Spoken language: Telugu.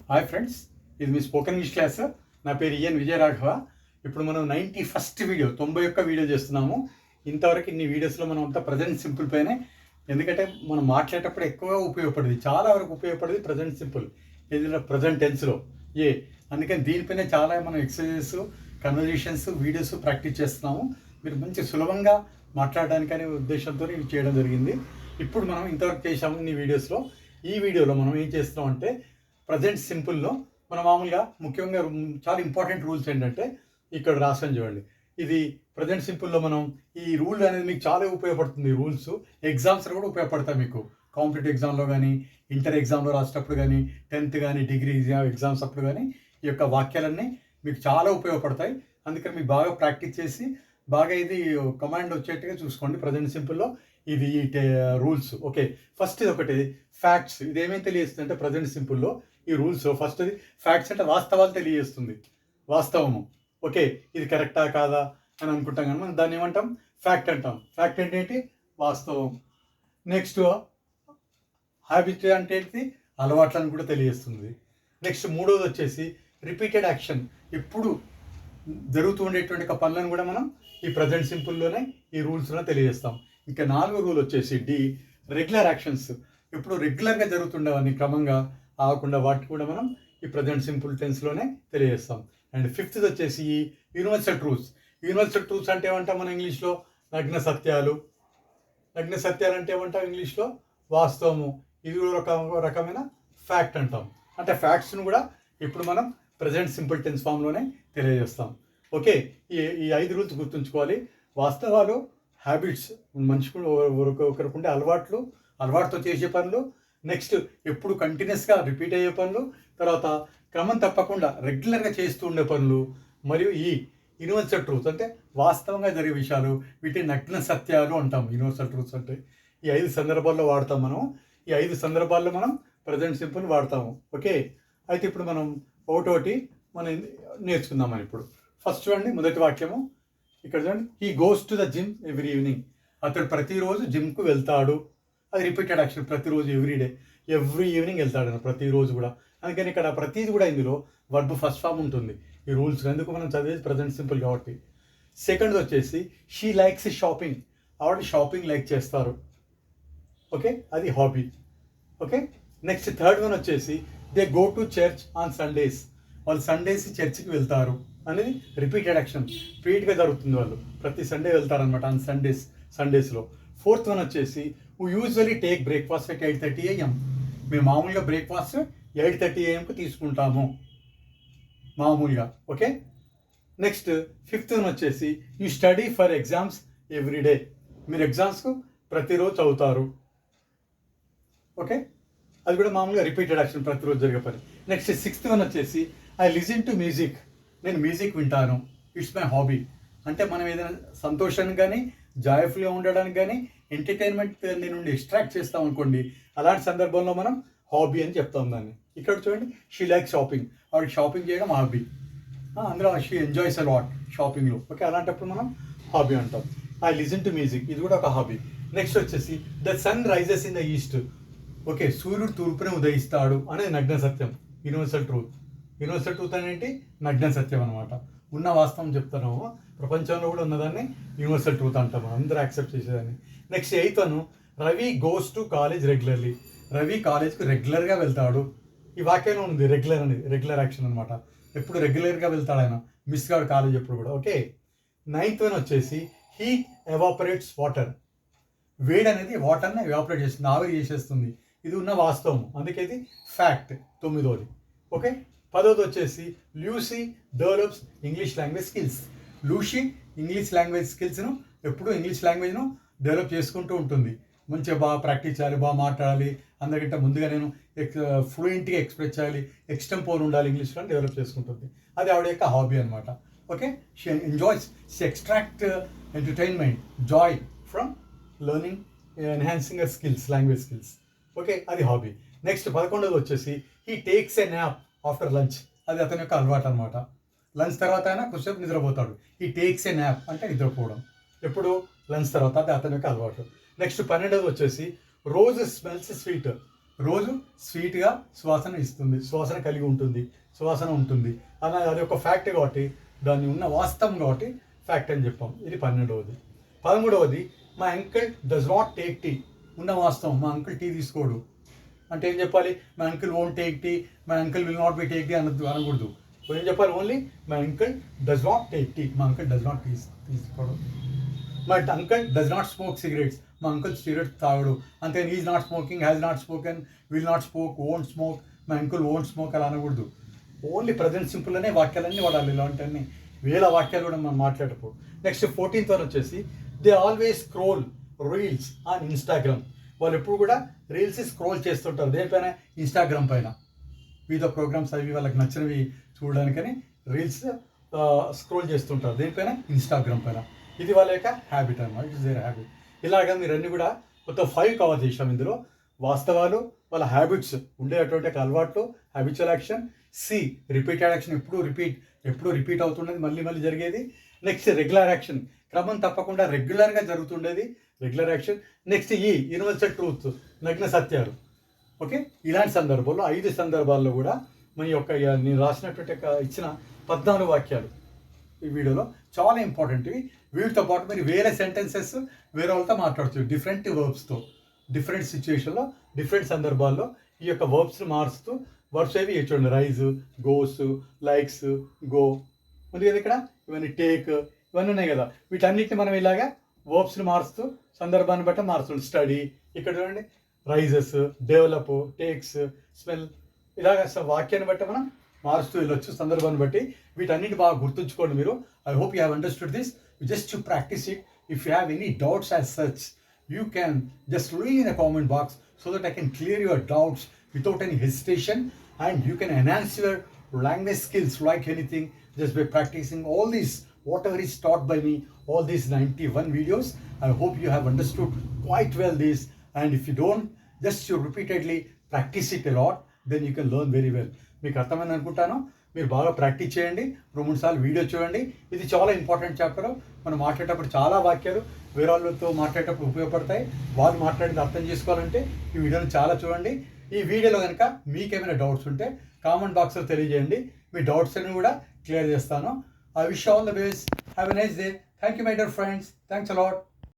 హాయ్ ఫ్రెండ్స్, ఇది మీ స్పోకెన్ ఇంగ్లీష్ క్లాస్. నా పేరు ఈఎన్ విజయరాఘవ. ఇప్పుడు మనం 91st వీడియో 91 వీడియో చేస్తున్నాము. ఇంతవరకు ఇన్ని వీడియోస్లో మనం అంతా ప్రజెంట్ సింపుల్ పైనే, ఎందుకంటే మనం మాట్లాడేటప్పుడు ఎక్కువగా ఉపయోగపడింది, చాలా వరకు ఉపయోగపడేది ప్రజెంట్ సింపుల్, ఏదైనా ప్రజెంట్ టెన్స్లో అందుకని దీనిపైన చాలా మనం ఎక్సర్సైజెస్, కన్వర్జేషన్స్, వీడియోస్ ప్రాక్టీస్ చేస్తున్నాము. మీరు మంచి సులభంగా మాట్లాడడానికి అనే ఉద్దేశంతో ఇవి చేయడం జరిగింది. ఇప్పుడు మనం ఇంతవరకు చేసాము ఇన్ని వీడియోస్లో. ఈ వీడియోలో మనం ఏం చేస్తున్నాం అంటే ప్రజెంట్ సింపుల్లో మనం మామూలుగా ముఖ్యంగా చాలా ఇంపార్టెంట్ రూల్స్ ఏంటంటే ఇక్కడ రాసాను చూడండి. ఇది ప్రజెంట్ సింపుల్లో మనం ఈ రూల్ అనేది మీకు చాలా ఉపయోగపడుతుంది. ఈ రూల్స్ ఎగ్జామ్స్లో కూడా ఉపయోగపడతాయి. మీకు కాంపిటేటివ్ ఎగ్జామ్లో కానీ, ఇంటర్ ఎగ్జామ్లో రాసేటప్పుడు కానీ, 10th కానీ, డిగ్రీ ఎగ్జామ్స్ అప్పుడు కానీ ఈ యొక్క వాక్యాలన్నీ మీకు చాలా ఉపయోగపడతాయి. అందుకని మీకు బాగా ప్రాక్టీస్ చేసి బాగా ఇది కమాండ్ వచ్చేట్టుగా చూసుకోండి. ప్రజెంట్ సింపుల్లో ఇది రూల్స్. ఓకే, ఫస్ట్ ఇది ఒకటి ఫ్యాక్ట్స్. ఇది ఏమేమి తెలియజేస్తుంది అంటే ప్రజెంట్ సింపుల్లో ఈ రూల్స్ ఫస్ట్ ఇది ఫ్యాక్ట్స్ అంటే వాస్తవాలు తెలియజేస్తుంది, వాస్తవము. ఓకే, ఇది కరెక్టా కాదా అని అనుకుంటాం కానీ మనం దాన్ని ఏమంటాం, ఫ్యాక్ట్ అంటాం. ఫ్యాక్ట్ అంటే ఏంటి, వాస్తవం. నెక్స్ట్ హ్యాబిట్ అంటే ఏంటి, అలవాట్లను కూడా తెలియజేస్తుంది. నెక్స్ట్ మూడోది వచ్చేసి రిపీటెడ్ యాక్షన్, ఎప్పుడు జరుగుతూ ఉండేటువంటి పనులను కూడా మనం ఈ ప్రజెంట్ సింపుల్లోనే ఈ రూల్స్లో తెలియజేస్తాం. ఇంకా నాలుగో రూల్ వచ్చేసి డి, రెగ్యులర్ యాక్షన్స్, ఇప్పుడు రెగ్యులర్గా జరుగుతుండేవన్నీ క్రమంగా ఆగకుండా వాటిని కూడా మనం ఈ ప్రజెంట్ సింపుల్ టెన్స్లోనే తెలియజేస్తాం. అండ్ ఫిఫ్త్ వచ్చేసి ఈ యూనివర్సల్ ట్రూత్స్. యూనివర్సల్ ట్రూత్స్ అంటే ఏమంటాం మనం ఇంగ్లీష్లో, నగ్న సత్యాలు. నగ్న సత్యాలు అంటే ఏమంటాం ఇంగ్లీష్లో, వాస్తవము. ఇది ఒక రకమైన ఫ్యాక్ట్ అంటాం. అంటే ఫ్యాక్ట్స్ను కూడా ఇప్పుడు మనం ప్రజెంట్ సింపుల్ టెన్స్ ఫామ్లోనే తెలియజేస్తాం. ఓకే, ఈ 5 రూల్స్ గుర్తుంచుకోవాలి. వాస్తవాలు, హ్యాబిట్స్, మనిషికి ఒకరికి ఉండే అలవాట్లు, అలవాటుతో చేసే పనులు, నెక్స్ట్ ఎప్పుడు కంటిన్యూస్గా రిపీట్ అయ్యే పనులు, తర్వాత క్రమం తప్పకుండా రెగ్యులర్గా చేస్తూ ఉండే పనులు, మరియు ఈ యూనివర్సల్ ట్రూత్ అంటే వాస్తవంగా జరిగే విషయాలు, వీటిని నగ్న సత్యాలు అంటాం. యూనివర్సల్ ట్రూత్స్ అంటే ఈ 5 సందర్భాల్లో వాడతాం మనం. ఈ 5 సందర్భాల్లో మనం ప్రజెంట్ సింపుల్ వాడతాము. ఓకే, అయితే ఇప్పుడు మనం ఒకటోటి మనం నేర్చుకుందామని. ఇప్పుడు ఫస్ట్ చూడండి, మొదటి వాక్యము ఇక్కడ చూడండి. He goes to the gym every evening. అతడు ప్రతిరోజు జిమ్కు వెళ్తాడు. అది రిపీటెడ్ యాక్షన్, ప్రతిరోజు ఎవ్రీడే, ఎవ్రీ ఈవినింగ్ వెళ్తాడు ప్రతిరోజు కూడా. అందుకని ఇక్కడ ప్రతిది కూడా ఇందులో వర్బ్ ఫస్ట్ ఫామ్ ఉంటుంది ఈ రూల్స్. ఎందుకు మనం చదివేది ప్రజెంట్ సింపుల్ కాబట్టి. సెకండ్ వచ్చేసి షీ లైక్స్ షాపింగ్, ఆవిడ షాపింగ్ లైక్ చేస్తారు. ఓకే, అది hobby. Okay, next third one వచ్చేసి they go to church on Sundays. వాళ్ళు సండేస్ చర్చ్కి వెళ్తారు అనేది రిపీటెడ్ యాక్షన్, రిపీట్గా జరుగుతుంది. వాళ్ళు ప్రతి సండే వెళ్తారనమాట ఆన్ సండేస్లో. ఫోర్త్ వన్ వచ్చేసి we usually take breakfast at 8:30 AM. మేము మామూలుగా బ్రేక్ఫాస్ట్ 8:30 AM తీసుకుంటాము మామూలుగా. ఓకే, నెక్స్ట్ ఫిఫ్త్ వన్ వచ్చేసి you study for exams everyday. మీరు ఎగ్జామ్స్కు ప్రతిరోజు చదువుతారు. ఓకే, అది కూడా మామూలుగా రిపీటెడ్ యాక్షన్, ప్రతిరోజు జరిగే పని. నెక్స్ట్ సిక్స్త్ వన్ వచ్చేసి ఐ లిజన్ టు మ్యూజిక్. నేను మ్యూజిక్ వింటాను, ఇట్స్ మై హాబీ. అంటే మనం ఏదైనా సంతోషానికి కానీ, జాయ్ఫుల్గా ఉండడానికి కానీ, ఎంటర్టైన్మెంట్ నుండి డిస్ట్రాక్ట్ చేస్తాం అనుకోండి, అలాంటి సందర్భంలో మనం హాబీ అని చెప్తాం దాన్ని. ఇక్కడ చూడండి, షీ లైక్ షాపింగ్, ఆవిడ షాపింగ్ చేయడం హాబీ. అందులో షీ ఎంజాయ్స్ అ లాట్ షాపింగ్లో. ఓకే, అలాంటప్పుడు మనం హాబీ అంటాం. ఐ లిజన్ టు మ్యూజిక్, ఇది కూడా ఒక హాబీ. నెక్స్ట్ వచ్చేసి the sun rises in the east. Okay, సూర్యుడు తూర్పునే ఉదయిస్తాడు అనేది నగ్న సత్యం, యూనివర్సల్ ట్రూత్. యూనివర్సల్ ట్రూత్ అనేది నగ్న సత్యం అనమాట. ఉన్న వాస్తవం చెప్తాను, ప్రపంచంలో కూడా ఉన్నదాన్ని యూనివర్సల్ ట్రూత్ అంటాము, అందరూ యాక్సెప్ట్ చేసేదాన్ని. Next eighth one, Ravi goes to college regularly. Ravi కాలేజ్కి రెగ్యులర్గా వెళ్తాడు. ఈ వాక్యంలో ఉంది రెగ్యులర్ అనేది, రెగ్యులర్ యాక్షన్ అనమాట. ఎప్పుడు రెగ్యులర్గా వెళ్తాడు ఆయన, మిస్ కాడు కాలేజ్ ఎప్పుడు కూడా. ఓకే, నైన్త్ వన్ వచ్చేసి హీ ఎవాపరేట్స్ వాటర్. వేడి అనేది వాటర్ని ఎవాపరేట్ చేస్తుంది, ఆవిరి చేసేస్తుంది. ఇది ఉన్న వాస్తవం, అందుకే ఇది ఫ్యాక్ట్. 9వది. ఓకే, 10వది వచ్చేసి Lucy develops English language skills. Lucy English language స్కిల్స్ను ఎప్పుడు ఇంగ్లీష్ లాంగ్వేజ్ను డెవలప్ చేసుకుంటూ ఉంటుంది. మంచిగా బాగా ప్రాక్టీస్ చేయాలి, బాగా మాట్లాడాలి, అందరికంటే ముందుగా నేను ఫ్లూయెంట్గా ఎక్స్ప్రెస్ చేయాలి, ఎక్స్టెంపోర్ ఉండాలి ఇంగ్లీష్లో డెవలప్ చేసుకుంటుంది. అది ఆవిడ యొక్క హాబీ అనమాట. Okay, she enjoys, she extract entertainment, Joy from learning, enhancing your skills, language skills. Okay, అది హాబీ. నెక్స్ట్ 11వది వచ్చేసి he takes a nap after lunch. అది అతని యొక్క అలవాటు అనమాట. లంచ్ తర్వాత అయినా కొంచెంసేపు నిద్రపోతాడు. హీ టేక్స్ ఎ న్యాప్ అంటే నిద్రపోవడం, ఎప్పుడు లంచ్ తర్వాత, అది అతని యొక్క అలవాటు. నెక్స్ట్ 12వది వచ్చేసి రోజ్ స్మెల్స్ స్వీట్. రోజు స్వీట్గా సువాసన కలిగి ఉంటుంది, సువాసన ఉంటుంది అలా. అది ఒక ఫ్యాక్ట్ కాబట్టి దాన్ని ఉన్న వాస్తవం కాబట్టి ఫ్యాక్ట్ అని చెప్పాం. ఇది 12వది. 13వది, my uncle does not take tea. ఉన్న వాస్తవం, మా అంకుల్ టీ తీసుకోడు అంటే ఏం చెప్పాలి? My uncle won't take tea, my uncle will not be take tea అనకూడదు. ఏం చెప్పాలి? Only my uncle does not take tea, మా అంకుల్ డస్ నాట్ తీసుకోవడం. My uncle does not smoke cigarettes, మా అంకుల్ సిగరెట్ తాగడు. అంతే. Is not smoking, has not spoken, will not smoke, won't smoke, my uncle won't smoke అలా అనకూడదు. ఓన్లీ ప్రజెంట్ సింపుల్ అనే వాక్యాలన్నీ వాడాలి. ఇలాంటివన్నీ వేల వాక్యాలు కూడా మనం మాట్లాడకపో. నెక్స్ట్ 14th వన్ వచ్చేసి, they always scroll reels on Instagram. వాళ్ళు ఎప్పుడు కూడా రీల్స్ స్క్రోల్ చేస్తుంటారు. దేనిపైన? ఇన్స్టాగ్రామ్ పైన. వివిధ ప్రోగ్రామ్స్ అవి వాళ్ళకి నచ్చినవి చూడడానికని రీల్స్ స్క్రోల్ చేస్తుంటారు. దేనిపైన? ఇన్స్టాగ్రామ్ పైన. ఇది వాళ్ళ యొక్క హ్యాబిట్ అన్నమాట. It is their habit. ఇలాగా మీరు అన్ని కూడా మొత్తం 5 కవర్ చేసాం ఇందులో. వాస్తవాలు, వాళ్ళ హ్యాబిట్స్, ఉండేటువంటి అలవాట్లు, habitual action. C, repeated action, ఎప్పుడు రిపీట్ అవుతుండేది, మళ్ళీ మళ్ళీ జరిగేది. నెక్స్ట్ రెగ్యులర్ యాక్షన్, క్రమం తప్పకుండా రెగ్యులర్గా జరుగుతుండేది, regular action. Next universal truth, నగ్న సత్యాలు. ఓకే, ఇలాంటి సందర్భాల్లో 5 సందర్భాల్లో కూడా మన యొక్క నేను రాసినటువంటి ఇచ్చిన 14 వాక్యాలు ఈ వీడియోలో చాలా ఇంపార్టెంట్. వీటితో పాటు మీరు వేరే సెంటెన్సెస్ వేరే వాళ్ళతో మాట్లాడుతుంది, డిఫరెంట్ వర్బ్స్తో, డిఫరెంట్ సిచ్యువేషన్లో, డిఫరెంట్ సందర్భాల్లో ఈ యొక్క వర్బ్స్ని మారుస్తూ. వర్బ్స్ ఏవి చూడండి, రైజ్, గోస్, లైక్స్, గో ఉంది కదా ఇక్కడ. ఇవన్నీ టేక్, ఇవన్నీ ఉన్నాయి కదా. వీటన్నిటిని మనం ఇలాగా వర్బ్స్ని మారుస్తూ సందర్భాన్ని బట్టి మారుస్తుంది. స్టడీ, ఇక్కడ చూడండి రైజెస్, డెవలప్, టేక్స్, స్మెల్, ఇలాగ వాక్యాన్ని బట్టి మనం మారుస్తూ వెళ్ళొచ్చు సందర్భాన్ని బట్టి. వీటన్నిటి బాగా గుర్తుంచుకోండి మీరు. I hope you have understood this. Just to practice it. If you have any doubts as such, you can just leave in a comment box so that I can clear your doubts without any hesitation, and you can enhance your language skills like anything just by practicing all these, whatever is taught by me, all these 91 videos. I hope you have understood quite well this, and if you don't, just you repeatedly practice it a lot, then you can learn very well. మీకు అర్థమైంది అనుకుంటాను. మీరు బాగా ప్రాక్టీస్ చేయండి, 2-3 సార్లు వీడియో చూడండి. ఇది చాలా ఇంపార్టెంట్ చాప్టర్. మనం మాట్లాడేటప్పుడు చాలా వాక్యాలు వేరే వాళ్ళతో మాట్లాడేటప్పుడు ఉపయోగపడతాయి. వాళ్ళు మాట్లాడింది అర్థం చేసుకోవాలంటే ఈ వీడియోని చాలా చూడండి. ఈ వీడియోలో కనుక మీకేమైనా డౌట్స్ ఉంటే కామెంట్ బాక్స్లో తెలియజేయండి. మీ డౌట్స్ అన్ని కూడా క్లియర్ చేస్తాను. I wish all the best. Have a nice day. Thank you my dear friends. Thanks a lot.